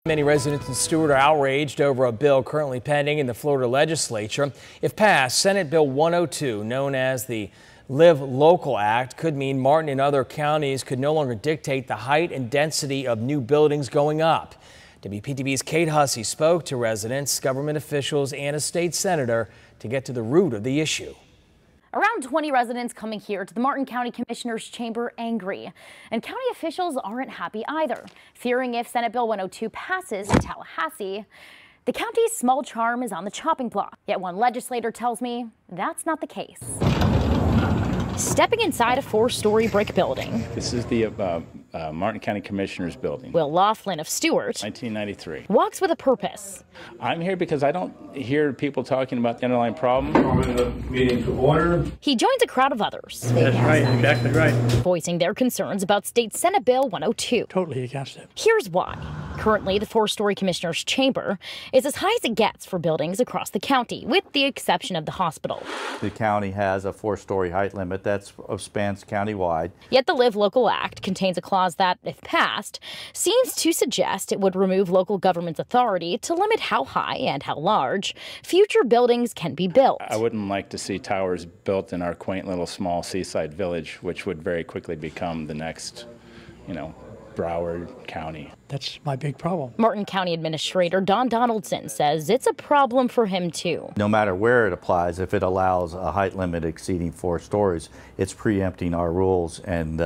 Many residents in Stuart are outraged over a bill currently pending in the Florida legislature. If passed, Senate Bill 102, known as the Live Local Act, could mean Martin and other counties could no longer dictate the height and density of new buildings going up. WPTV's Kate Hussey spoke to residents, government officials, and a state senator to get to the root of the issue. Around 20 residents coming here to the Martin County Commissioner's Chamber angry. And county officials aren't happy either, fearing if Senate Bill 102 passes in Tallahassee, the county's small charm is on the chopping block. Yet one legislator tells me that's not the case. Stepping inside a 4-story brick building. This is the Martin County Commissioner's building. Will Laughlin of Stuart, 1993. Walks with a purpose. I'm here because I don't hear people talking about the underlying problem. Calling the meeting to order. He joins a crowd of others. That's right, exactly right. Voicing their concerns about State Senate Bill 102. Totally against it. Here's why. Currently, the 4-story Commissioner's Chamber is as high as it gets for buildings across the county, with the exception of the hospital. The county has a 4-story height limit that spans countywide. Yet the Live Local Act contains a clause that, if passed, seems to suggest it would remove local government's authority to limit how high and how large future buildings can be built. I wouldn't like to see towers built in our quaint little small seaside village, which would very quickly become the next, Broward County. That's my big problem. Martin County Administrator Don Donaldson says it's a problem for him too. No matter where it applies, if it allows a height limit exceeding 4 stories, it's preempting our rules, and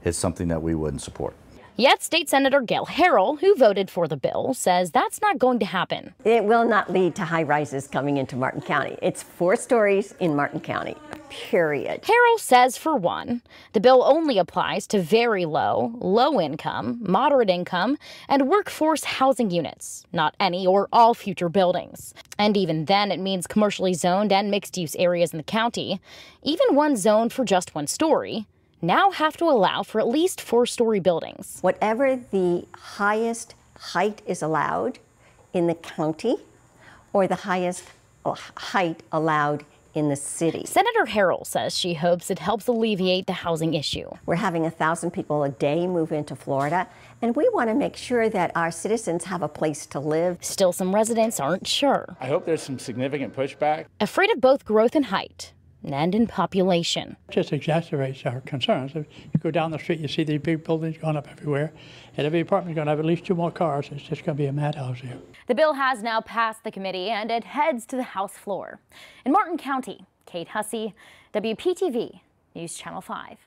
it's something that we wouldn't support. Yet State Senator Gail Harrell, who voted for the bill, says that's not going to happen. It will not lead to high rises coming into Martin County. It's 4 stories in Martin County, period. Harrell says, for one, the bill only applies to very low, low income, moderate income, and workforce housing units, not any or all future buildings. And even then, it means commercially zoned and mixed-use areas in the county, even one zoned for just 1 story, now have to allow for at least 4-story buildings. Whatever the highest height is allowed in the county or the highest height allowed in the city. Senator Harrell says she hopes it helps alleviate the housing issue. We're having 1,000 people a day move into Florida, and we want to make sure that our citizens have a place to live. Still, some residents aren't sure. I hope there's some significant pushback. Afraid of both growth in height and in population. It just exacerbates our concerns. If you go down the street, you see these big buildings going up everywhere, and every apartment's going to have at least 2 more cars. It's just going to be a madhouse here. The bill has now passed the committee, and it heads to the House floor. In Martin County, Kate Hussey, WPTV News Channel 5.